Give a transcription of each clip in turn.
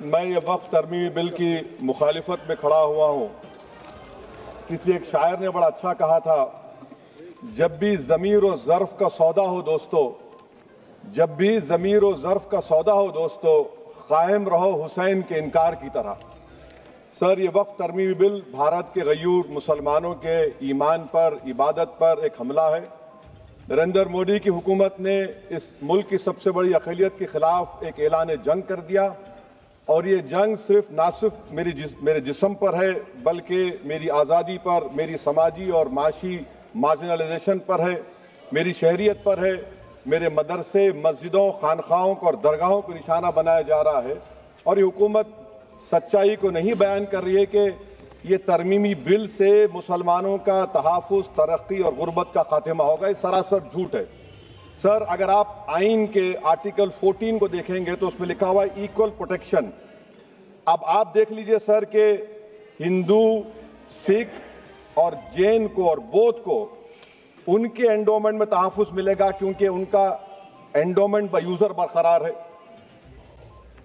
मैं ये वक्फ तरमीमी बिल की मुखालिफत में खड़ा हुआ हूं। किसी एक शायर ने बड़ा अच्छा कहा था, जब भी ज़मीर और ज़र्फ का सौदा हो दोस्तों, जब भी ज़मीर और ज़र्फ का सौदा हो दोस्तों, कायम रहो हुसैन के इनकार की तरह। सर, ये वक्फ तरमीमी बिल भारत के गयूर मुसलमानों के ईमान पर, इबादत पर एक हमला है। नरेंद्र मोदी की हुकूमत ने इस मुल्क की सबसे बड़ी अक़लियत के खिलाफ एक ऐलान जंग कर दिया, और ये जंग ना सिर्फ मेरे जिस्म पर है, बल्कि मेरी आज़ादी पर, मेरी समाजी और माशी मार्जिनलाइजेशन पर है, मेरी शहरियत पर है, मेरे मदरसे, मस्जिदों, खानखाहों और दरगाहों को निशाना बनाया जा रहा है। और ये हुकूमत सच्चाई को नहीं बयान कर रही है कि ये तरमीमी बिल से मुसलमानों का तहफ़्फ़ुज़, तरक्की और गुर्बत का खात्मा होगा। ये सरासर झूठ है। सर, अगर आप आइन के आर्टिकल 14 को देखेंगे तो उसमें लिखा हुआ है इक्वल प्रोटेक्शन। अब आप देख लीजिए सर कि हिंदू, सिख और जैन को और बौद्ध को उनके एंडोमेंट में तहफ़्फ़ुज़ मिलेगा, क्योंकि उनका एंडोमेंट बाय यूजर बरकरार है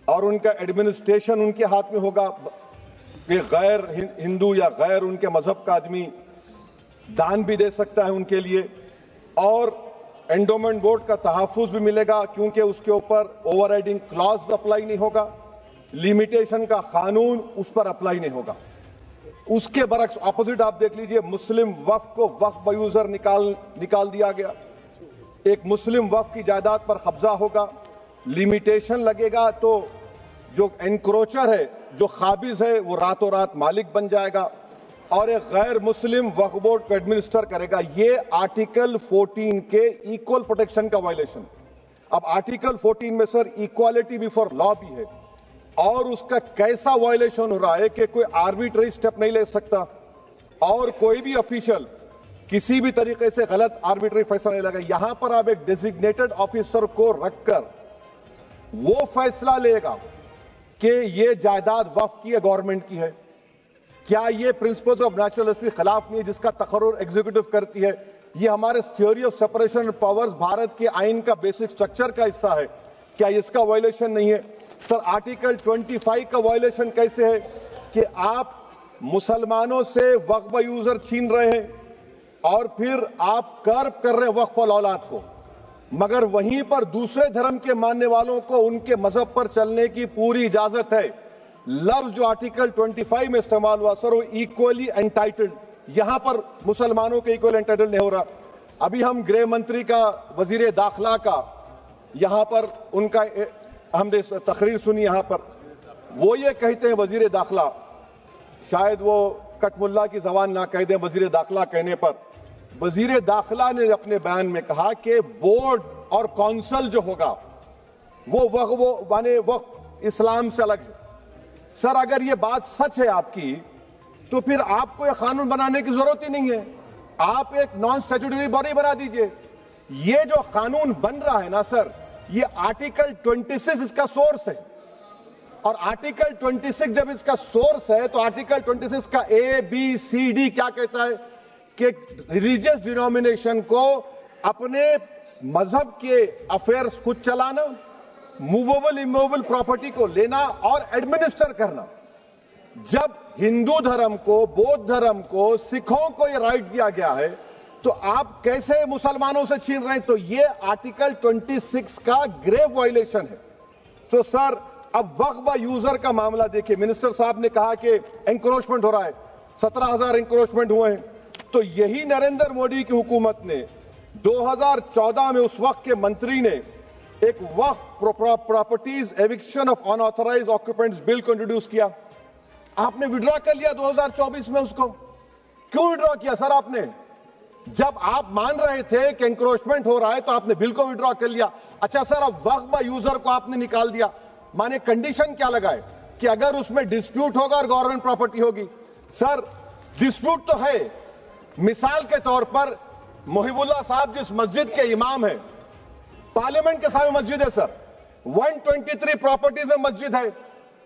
और उनका एडमिनिस्ट्रेशन उनके हाथ में होगा। कि गैर हिंदू या गैर उनके मजहब का आदमी दान भी दे सकता है उनके लिए, और एंडोमेंट बोर्ड का तहफ़्फ़ुज़ भी मिलेगा, क्योंकि उसके ऊपर ओवरराइडिंग क्लॉज अप्लाई नहीं होगा, लिमिटेशन का कानून उस पर अप्लाई नहीं होगा। उसके बरक्स ऑपोजिट आप देख लीजिए, मुस्लिम वक्फ को वक्फ बाय यूजर निकाल दिया गया। एक मुस्लिम वक्फ की जायदाद पर कब्जा होगा, लिमिटेशन लगेगा तो जो एनक्रोचर है, जो खाबिज है, वो रातों रात मालिक बन जाएगा और एक गैर मुस्लिम वक्फ बोर्ड को एडमिनिस्टर करेगा। ये आर्टिकल 14 के इक्वल प्रोटेक्शन का वायलेशन। अब आर्टिकल 14 में सर इक्वालिटी बिफोर लॉ भी है, और उसका कैसा वायलेशन हो रहा है कि कोई आर्बिट्ररी स्टेप नहीं ले सकता और कोई भी ऑफिशियल किसी भी तरीके से गलत आर्बिट्ररी फैसला नहीं लगा। यहां पर आप एक डेजिग्नेटेड ऑफिसर को रखकर वो फैसला लेगा कि ये जायदाद वक्फ की है, गवर्नमेंट की है। क्या ये प्रिंसिपल्स ऑफ नेचुरलिटी के खिलाफ नहीं है, जिसका तकर्रुर एग्जीक्यूटिव करती है? ये हमारे theory of separation of powers, Bharat के आइन का बेसिक स्ट्रक्चर का हिस्सा है। क्या इसका वायलेशन नहीं है? सर, आर्टिकल 25 का वायलेशन कैसे है कि आप मुसलमानों से वक्फ बाय यूजर छीन रहे हैं और फिर आप कर्ब कर रहे हैं वक्फ वाल औलाद को, मगर वहीं पर दूसरे धर्म के मानने वालों को उनके मजहब पर चलने की पूरी इजाजत है। लफ्ज जो आर्टिकल 25 में इस्तेमाल हुआ सर, वो इक्वली एंटाइटल्ड, यहां पर मुसलमानों के इक्वल एंटाइटल्ड नहीं हो रहा। अभी हम गृह मंत्री का, वजीर दाखिला का यहां पर उनका हमने तकरीर सुनी, यहां पर वो ये कहते हैं, वजीर दाखिला, शायद वो कटमुल्ला की जबान ना कह दें, वजीर दाखिला कहने पर वजीर दाखिला ने अपने बयान में कहा कि बोर्ड और काउंसिल जो होगा वो माने वक्फ इस्लाम से अलग है। सर, अगर ये बात सच है आपकी, तो फिर आपको यह कानून बनाने की जरूरत ही नहीं है। आप एक नॉन स्टैट्यूटरी बॉडी बना दीजिए। ये जो कानून बन रहा है ना सर, ये आर्टिकल 26 इसका सोर्स है, और आर्टिकल 26 जब इसका सोर्स है तो आर्टिकल 26 का ABCD क्या कहता है कि रिलीजियस डिनोमिनेशन को अपने मजहब के अफेयर्स खुद चलाना, मूवेबल इमूवेबल प्रॉपर्टी को लेना और एडमिनिस्टर करना। जब हिंदू धर्म को, बौद्ध धर्म को, सिखों को यह राइट दिया गया है, तो आप कैसे मुसलमानों से छीन रहे हैं? तो यह आर्टिकल 26 का ग्रेव वायलेशन है। तो सर, अब वक्फ बाय यूजर का मामला देखिए, मिनिस्टर साहब ने कहा कि एंक्रोचमेंट हो रहा है, 17,000 एंक्रोचमेंट हुए हैं। तो यही नरेंद्र मोदी की हुकूमत ने 2014 में उस वक्त के मंत्री ने एक Waqf properties eviction of unauthorised occupants bill को इंट्रोड्यूस किया। आपने विड्रॉ कर लिया 2024 में उसको। क्यों विड्रॉ किया सर आपने? जब आप मान रहे थे कि एंक्रोचमेंट हो रहा है तो आपने बिल को विड्रॉ कर लिया। अच्छा सर, अब वक्फ बाय यूजर को आपने निकाल दिया, माने कंडीशन क्या लगाए कि अगर उसमें डिस्प्यूट होगा और गवर्नमेंट प्रॉपर्टी होगी। सर, डिस्प्यूट तो है। मिसाल के तौर पर मोहिबुल्लाह साहब जिस मस्जिद के इमाम हैं, पार्लियामेंट के सामने मस्जिद है सर, 123 प्रॉपर्टीज में मस्जिद है,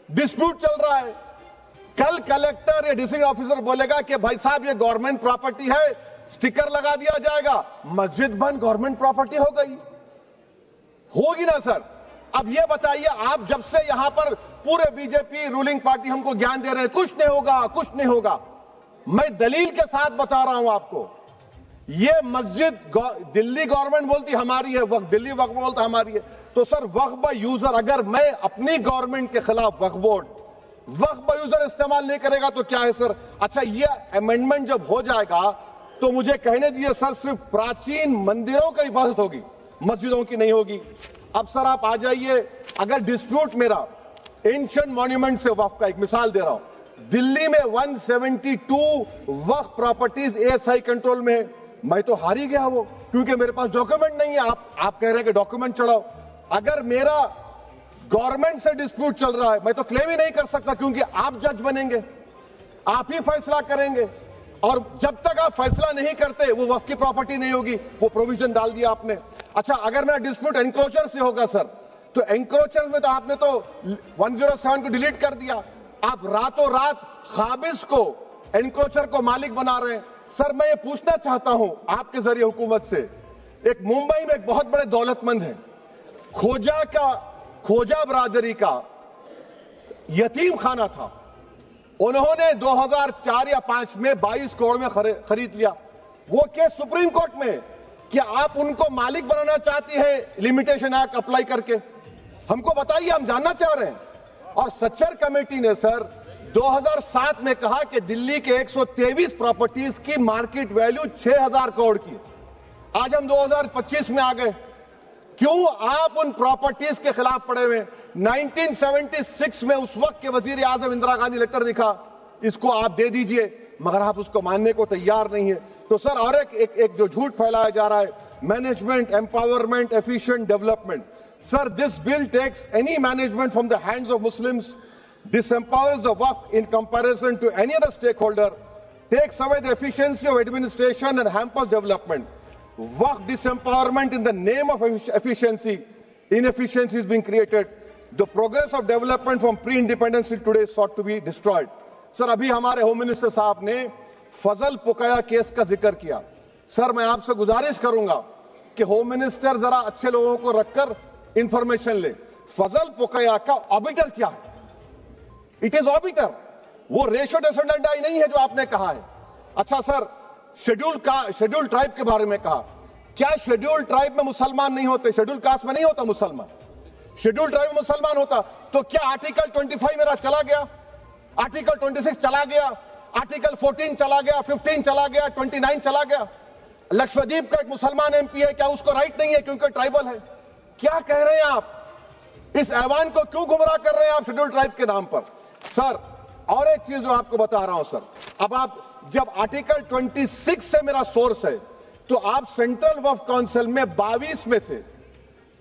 डिस्प्यूट चल रहा है। कल कलेक्टर या डिस्ट्रिक्ट ऑफिसर बोलेगा कि भाई साहब ये गवर्नमेंट प्रॉपर्टी है, स्टिकर लगा दिया जाएगा, मस्जिद बंद, गवर्नमेंट प्रॉपर्टी हो गई, होगी ना सर? अब ये बताइए, आप जब से यहां पर पूरे बीजेपी रूलिंग पार्टी हमको ज्ञान दे रहे हैं कुछ नहीं होगा, कुछ नहीं होगा, मैं दलील के साथ बता रहा हूं आपको। ये मस्जिद दिल्ली गवर्नमेंट बोलती हमारी है, वक्फ दिल्ली वक्फ बोलता हमारी है, तो सर वक्फ बाय यूजर, अगर मैं अपनी गवर्नमेंट के खिलाफ वक्फ बोर्ड वक्फ बाय यूजर इस्तेमाल नहीं करेगा तो क्या है सर? अच्छा, ये अमेंडमेंट जब हो जाएगा तो मुझे कहने दीजिए सर, सिर्फ प्राचीन मंदिरों की हिफाजत होगी, मस्जिदों की नहीं होगी। अब सर आप आ जाइए, अगर डिस्प्यूट मेरा एंशिएंट मॉन्यूमेंट से वक्फ का, एक मिसाल दे रहा हूं, दिल्ली में 172 वक्फ प्रॉपर्टीज एएसआई कंट्रोल में है, मैं तो हार ही गया वो, क्योंकि मेरे पास डॉक्यूमेंट नहीं है। आप कह रहे हैं कि डॉक्यूमेंट चढ़ाओ, अगर मेरा गवर्नमेंट से डिस्प्यूट चल रहा है मैं तो क्लेम ही नहीं कर सकता, क्योंकि आप जज बनेंगे, आप ही फैसला करेंगे, और जब तक आप फैसला नहीं करते वो वक्फ की प्रॉपर्टी नहीं होगी। वो प्रोविजन डाल दिया आपने। अच्छा, अगर मेरा डिस्प्यूट एनक्रोचर से होगा सर, तो एनक्रोचर में तो आपने तो 107 को डिलीट कर दिया, आप रातों रात खाबिज को, एनक्रोचर को मालिक बना रहे हैं। सर मैं ये पूछना चाहता हूं आपके जरिए हुकूमत से, एक मुंबई में एक बहुत बड़े दौलतमंद है, खोजा बरादरी का यतीम खाना था, उन्होंने 2004 या 5 में 22 करोड़ में खरीद लिया। वो केस सुप्रीम कोर्ट में, क्या आप उनको मालिक बनाना चाहती है लिमिटेशन एक्ट अप्लाई करके? हमको बताइए, हम जानना चाह रहे हैं। और सच्चर कमेटी ने सर 2007 में कहा कि दिल्ली के 123 प्रॉपर्टीज की मार्केट वैल्यू 6000 करोड़ की। आज हम 2025 में आ गए, क्यों आप उन प्रॉपर्टीज के खिलाफ पड़े हुए? 1976 में उस वक्त के वजीर आजम इंदिरा गांधी लेटर लिखा, इसको आप दे दीजिए, मगर आप उसको मानने को तैयार नहीं है। तो सर और एक जो झूठ फैलाया जा रहा है, management empowerment efficient development, sir this bill takes any management from the hands of Muslims, disempowers the waqf in comparison to any other stakeholder, takes away the efficiency of administration and hampers development. Waqf disempowerment in the name of efficiency, inefficiency is being created. The progress of development from pre-independence till today is sought to be destroyed. Sir अभी हमारे home minister साहब ने फजल पुकाया case का जिक्र किया। Sir मैं आपसे गुजारिश करूंगा कि होम मिनिस्टर जरा अच्छे लोगों को रखकर इंफॉर्मेशन ले। फजल पुकाया का ऑबिटर क्या है? इट इज ऑबिटर, वो रेशियो डिसेंडेंटाई नहीं है जो आपने कहा है। अच्छा सर, शेड्यूल ट्राइब के बारे में कहा, क्या शेड्यूल ट्राइब में मुसलमान नहीं होते? शेड्यूल कास्ट में नहीं होता मुसलमान, शेड्यूल ट्राइब में मुसलमान होता। तो क्या आर्टिकल 25 मेरा चला गया, आर्टिकल 26 चला गया, आर्टिकल 14 चला गया, 15 चला गया, 29 चला गया? लक्षद्वीप का एक मुसलमान एमपी है, क्या उसको राइट नहीं है क्योंकि ट्राइबल है? क्या कह रहे हैं आप? इस ऐवान को क्यों गुमराह कर रहे हैं आप शेड्यूल ट्राइब के नाम पर? सर और एक चीज जो आपको बता रहा हूं सर, अब आप जब आर्टिकल 26 से मेरा सोर्स है, तो आप सेंट्रल वक्फ काउंसिल में 22 में से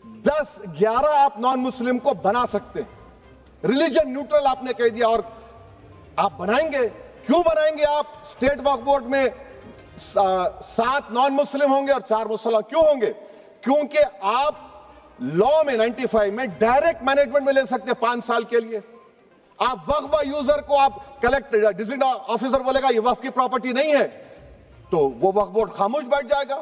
11 आप नॉन मुस्लिम को बना सकते हैं। रिलीजन न्यूट्रल आपने कह दिया, और आप बनाएंगे, क्यों बनाएंगे आप? स्टेट वक्फ बोर्ड में 7 नॉन मुस्लिम होंगे और 4 मुसलमान क्यों होंगे? क्योंकि आप लॉ में 95 में डायरेक्ट मैनेजमेंट में ले सकते 5 साल के लिए। आप वक्फ बाय यूजर को आप कलेक्ट डिस्ट्रिक्ट ऑफिसर बोलेगा ये वक्फ की प्रॉपर्टी नहीं है, तो वो वक्फ बोर्ड खामोश बैठ जाएगा,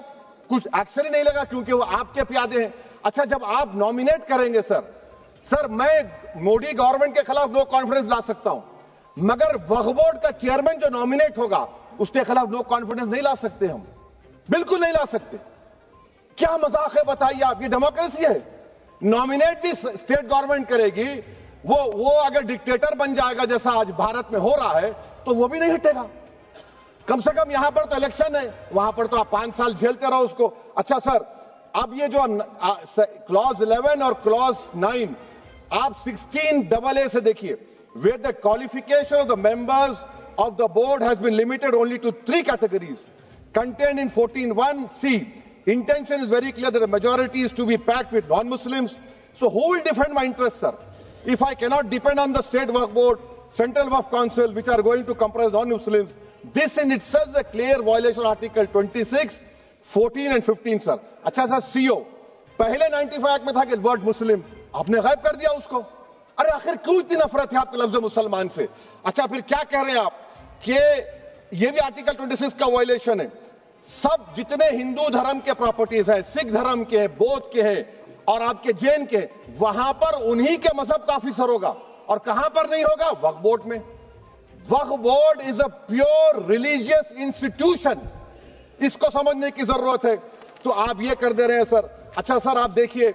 कुछ एक्शन ही नहीं लेगा, क्योंकि वो आपके प्यादे हैं। अच्छा, जब आप नॉमिनेट करेंगे सर मैं मोदी गवर्नमेंट के खिलाफ नो कॉन्फिडेंस ला सकता हूं, मगर वक्फ बोर्ड का चेयरमैन जो नॉमिनेट होगा उसके खिलाफ नो कॉन्फिडेंस नहीं ला सकते, हम बिल्कुल नहीं ला सकते। क्या मजाक है बताइए आप? ये डेमोक्रेसी है। नॉमिनेट भी स्टेट गवर्नमेंट करेगी, वो अगर डिक्टेटर बन जाएगा जैसा आज भारत में हो रहा है तो वो भी नहीं हटेगा। कम से कम यहां पर तो इलेक्शन है, वहां पर तो आप 5 साल झेलते रहो उसको। अच्छा सर, अब ये जो क्लॉज 11 और क्लॉज 9 आप 16AA से देखिए, where the qualification of the members of the board has been limited only to 3 categories contained in 14(1)(c). Intention is very clear that the majority is to be packed with non-Muslims. So who will defend my interests, sir? If I cannot depend on the state waqf board, central waqf council, which are going to comprise non-Muslims, this in itself is a clear violation of Article 26, 14 and 15, sir. अच्छा sir, CO पहले 95 act में था कि word मुस्लिम, आपने गायब कर दिया उसको। अरे आखिर क्यों इतनी नफरत है आपके लफ्ज मुसलमान से? अच्छा फिर क्या कह रहे हैं आप कि ये भी आर्टिकल 26 का वायलेशन है। सब जितने हिंदू धर्म के प्रॉपर्टीज हैं, सिख धर्म के हैं, बौद्ध के हैं, और आपके जेन के, वहां पर उन्हीं के मजहब का ऑफिसर होगा। और कहां पर नहीं होगा? वक्फ बोर्ड में। Waqf board is a pure religious institution, इसको समझने की जरूरत है। तो आप ये कर दे रहे हैं सर। अच्छा सर, आप देखिए,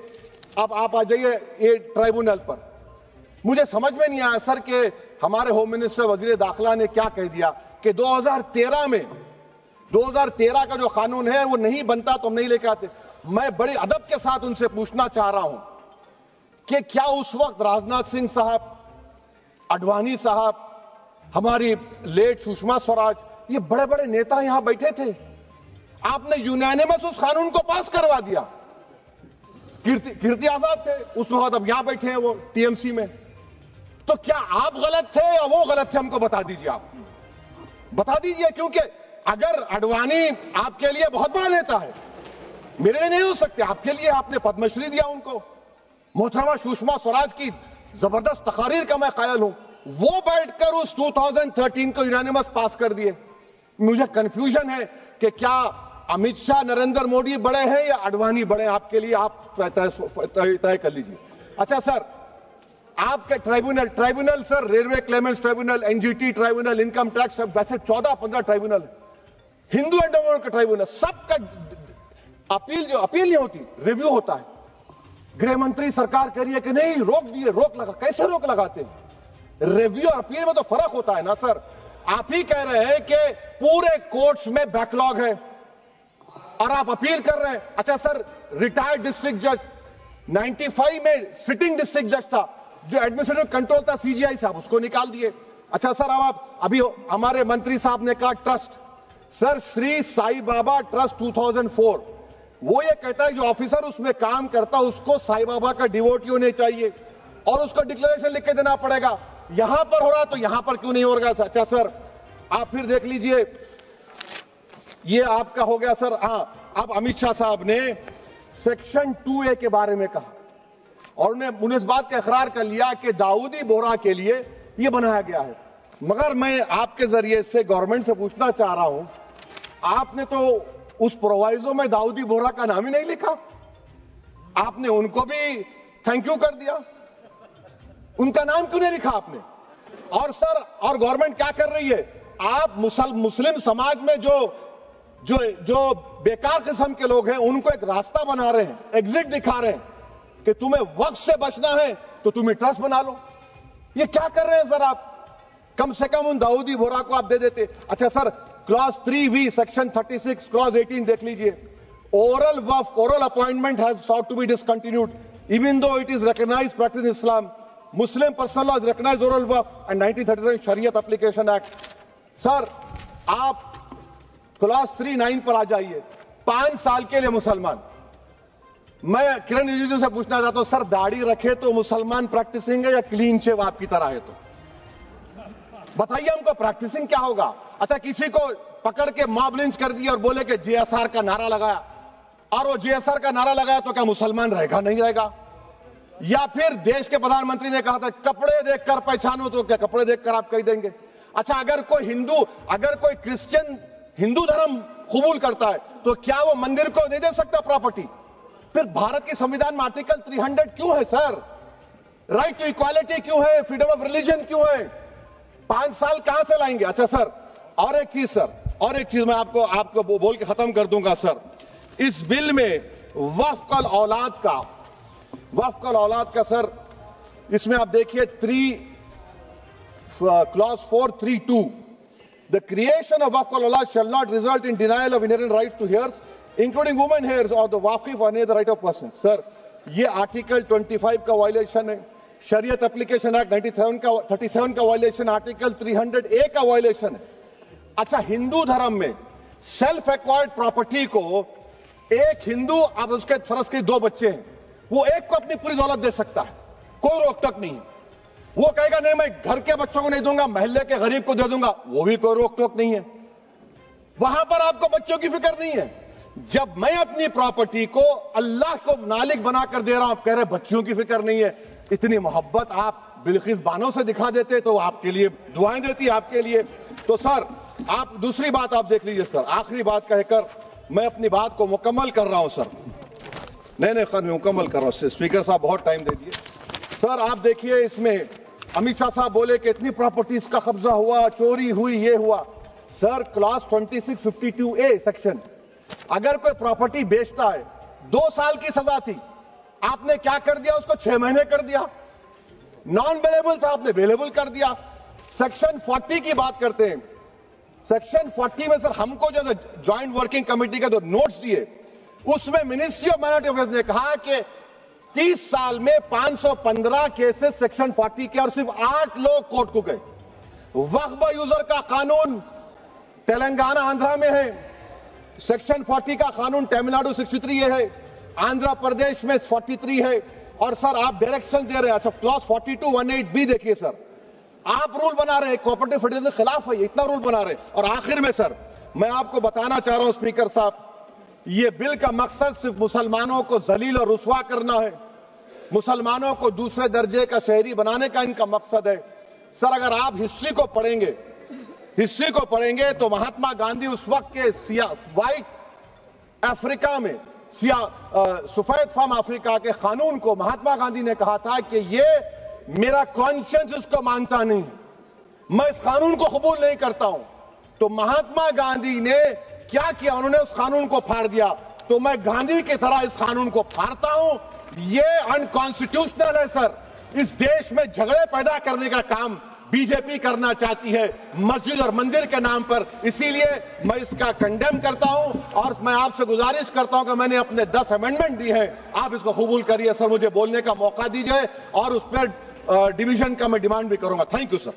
अब आप आ जाइए ये ट्राइब्यूनल पर। मुझे समझ में नहीं आया सर कि हमारे होम मिनिस्टर वजीर दाखिला ने क्या कह दिया कि 2013 में 2013 का जो कानून है वो नहीं बनता तो हम नहीं लेके आते। मैं बड़े अदब के साथ उनसे पूछना चाह रहा हूं कि क्या उस वक्त राजनाथ सिंह साहब, अडवाणी साहब, हमारी लेट सुषमा स्वराज, ये बड़े बड़े नेता यहां बैठे थे? आपने यूनानिमस उस कानून को पास करवा दिया। कीर्ति आजाद थे उस वक्त, अब यहां बैठे हैं वो टीएमसी में। तो क्या आप गलत थे या वो गलत थे? हमको बता दीजिए, आप बता दीजिए। क्योंकि अगर अडवाणी आपके लिए बहुत बड़ा नेता है, मेरे लिए नहीं हो सकते, आपके लिए आपने पद्मश्री दिया उनको। मोहतरमा सुषमा स्वराज की जबरदस्त तकारीर का मैं कायल हूं, वो बैठकर उस 2013 को यूनानिमस पास कर दिए। मुझे कंफ्यूजन है कि क्या अमित शाह, नरेंद्र मोदी बड़े हैं या अडवाणी बड़े हैं? आपके लिए आप तय कर लीजिए। अच्छा सर, आपके tribunal sir, railway Clements tribunal, NGT tribunal, income tax, वैसे 14-15 ट्राइब्यूनल है, हिंदू एंडोवर का ट्राइब्यूनल, सबका अपील नहीं होती, रिव्यू होता है। गृह मंत्री सरकार कह रही है कि नहीं, रोक दिए, रोक लगा। कैसे रोक लगाते हैं? रिव्यू और अपील में तो फर्क होता है ना सर। आप ही कह रहे हैं कि पूरे कोर्ट्स में बैकलॉग है और आप अपील कर रहे हैं। अच्छा सर, रिटायर्ड डिस्ट्रिक्ट जज 95 में सिटिंग डिस्ट्रिक्ट जज था, जो एडमिनिस्ट्रेटिव कंट्रोल था सीजीआई साहब, उसको निकाल दिए। अच्छा सर, अब आप अभी हमारे मंत्री साहब ने कहा trust, sir Shri Sai Baba trust 2004, वो ये कहता है जो ऑफिसर उसमें काम करता है उसको साई बाबा का डिवोटी होने चाहिए और उसको डिक्लेरेशन लिख के देना पड़ेगा। यहां पर हो रहा तो यहां पर क्यों नहीं हो रहा? अच्छा सर, आप फिर देख लीजिए, ये आपका हो गया सर। अब अमित शाह साहब ने सेक्शन 2A के बारे में कहा और उन्होंने इस बात का इकरार कर लिया कि दाऊदी बोहरा के लिए यह बनाया गया है। मगर मैं आपके जरिए से गवर्नमेंट से पूछना चाह रहा हूं, आपने तो उस प्रोवाइजो में दाऊदी बोहरा का नाम ही नहीं लिखा, आपने उनको भी थैंक यू कर दिया, उनका नाम क्यों नहीं लिखा आपने? और सर, और गवर्नमेंट क्या कर रही है? आप मुस्लिम समाज में जो बेकार किस्म के लोग हैं उनको एक रास्ता बना रहे हैं, एग्जिट दिखा रहे हैं कि तुम्हें वक्त से बचना है तो तुम्हें ट्रस्ट बना लो। ये क्या कर रहे हैं सर आप? कम से कम उन दाऊदी बोहरा को आप दे देते। अच्छा sir, clause 3V section 36 clause 18 देख लीजिए, oral Waqf, oral appointment has sought to be discontinued even though it is recognized practice in Islam. Muslim personal law has recognized oral waqf and 1937 Shariat Application Act. Sir, आप clause 3(9) पर आ जाइए। 5 साल के लिए मुसलमान, मैं किरण रिजिजू से पूछना चाहता हूं, सर दाढ़ी रखे तो मुसलमान प्रैक्टिसिंग है या क्लीन शेव आपकी तरह है? तो बताइए हमको, प्रैक्टिसिंग क्या होगा? अच्छा, किसी को पकड़ के मॉब लिंच कर दिया और बोले कि JSR का नारा लगाया, और वो JSR का नारा लगाया तो क्या मुसलमान रहेगा? नहीं रहेगा। या फिर देश के प्रधानमंत्री ने कहा था कपड़े देखकर पहचानो, तो क्या कपड़े देखकर आप कह देंगे? अच्छा, अगर कोई क्रिश्चियन हिंदू धर्म कबूल करता है तो क्या वो मंदिर को नहीं दे सकता प्रॉपर्टी? फिर भारत के संविधान में आर्टिकल 300 क्यों है सर? राइट टू इक्वालिटी क्यों है? फ्रीडम ऑफ रिलीजन क्यों है? 5 साल कहां से लाएंगे? अच्छा सर, और एक चीज सर, और एक चीज मैं आपको बोल के खत्म कर दूंगा सर। इस बिल में वक्फ औलाद का सर, इसमें आप देखिए clause 4(3)(2), the creation of waqf al-awlad shall not result in denial of inherent rights to heirs, including women heirs or the waqif or any other right of person. Sir, ये article 25 का violation है, शरीयत application act 37 का violation, article 300A का violation है। अच्छा, हिंदू धर्म में सेल्फ एक्वायर्ड प्रॉपर्टी को एक हिंदू, अब उसके फर्ज के 2 बच्चे हैं, वो एक को अपनी पूरी दौलत दे सकता है, कोई रोक टोक नहीं है। वो कहेगा नहीं मैं घर के बच्चों को नहीं दूंगा, मोहल्ले के गरीब को दे दूंगा, वो भी कोई रोक टोक नहीं है। वहां पर आपको बच्चों की फिक्र नहीं है। जब मैं अपनी प्रॉपर्टी को अल्लाह को मालिक बनाकर दे रहा हूं, आप कह रहे बच्चों की फिक्र नहीं है। इतनी मोहब्बत आप बिल्किस बानो से दिखा देते तो आपके लिए दुआएं देती आपके लिए। तो सर, आप दूसरी बात आप देख लीजिए सर, आखिरी बात कहकर मैं अपनी बात को मुकम्मल कर रहा हूं सर। नहीं खैर मुकम्मल करो। स्पीकर साहब बहुत टाइम दे दिए। सर आप देखिए, इसमें अमित शाह साहब बोले कि इतनी प्रॉपर्टीज का कब्जा हुआ, चोरी हुई, ये हुआ। सर क्लास 2652A सेक्शन, अगर कोई प्रॉपर्टी बेचता है 2 साल की सजा थी, आपने क्या कर दिया, उसको 6 महीने कर दिया। नॉन बेलेबल था, आपने बेलेबल कर दिया। सेक्शन 40 की बात करते हैं। सेक्शन 40 में सर हमको जो ज्वाइंट वर्किंग कमेटी का जो नोट्स दिए, उसमें मिनिस्ट्री ऑफ माइनॉरिटी अफेयर्स ने कहा कि 30 साल में 515 केसेस सेक्शन 40 के, और सिर्फ 8 लोग कोर्ट को गए। वक्फ यूजर का कानून तेलंगाना आंध्रा में है, सेक्शन 40 का कानून तमिलनाडु 63 है, आंध्र प्रदेश में 43 है। और सर आप डायरेक्शन दे रहे हैं। अच्छा क्लॉज 4218B देखिए सर, आप रूल बना रहे हैं, कोऑपरेटिव फेडरलिज्म के खिलाफ है, इतना रूल बना रहे हैं। और आखिर में सर मैं आपको बताना चाह रहा हूं स्पीकर साहब, ये बिल का मकसद सिर्फ मुसलमानों को जलील और रुस्वा करना है, मुसलमानों को दूसरे दर्जे का शहरी बनाने का इनका मकसद है। सर अगर आप हिस्ट्री को पढ़ेंगे तो महात्मा गांधी उस वक्त के व्हाइट अफ्रीका में सफेद फार्म अफ्रीका के कानून को महात्मा गांधी ने कहा था कि ये मेरा कॉन्शियंस इसको मानता नहीं है, मैं इस कानून को कबूल नहीं करता हूं। तो महात्मा गांधी ने क्या किया, उन्होंने उस कानून को फाड़ दिया। तो मैं गांधी की तरह इस कानून को फाड़ता हूं। ये अनकॉन्स्टिट्यूशनल है सर। इस देश में झगड़े पैदा करने का काम बीजेपी करना चाहती है मस्जिद और मंदिर के नाम पर, इसीलिए मैं इसका कंडेम करता हूं। और मैं आपसे गुजारिश करता हूं कि मैंने अपने 10 अमेंडमेंट दी हैं, आप इसको कबूल करिए सर, मुझे बोलने का मौका दीजिए और उस पर डिवीजन का मैं डिमांड भी करूंगा। Thank you sir.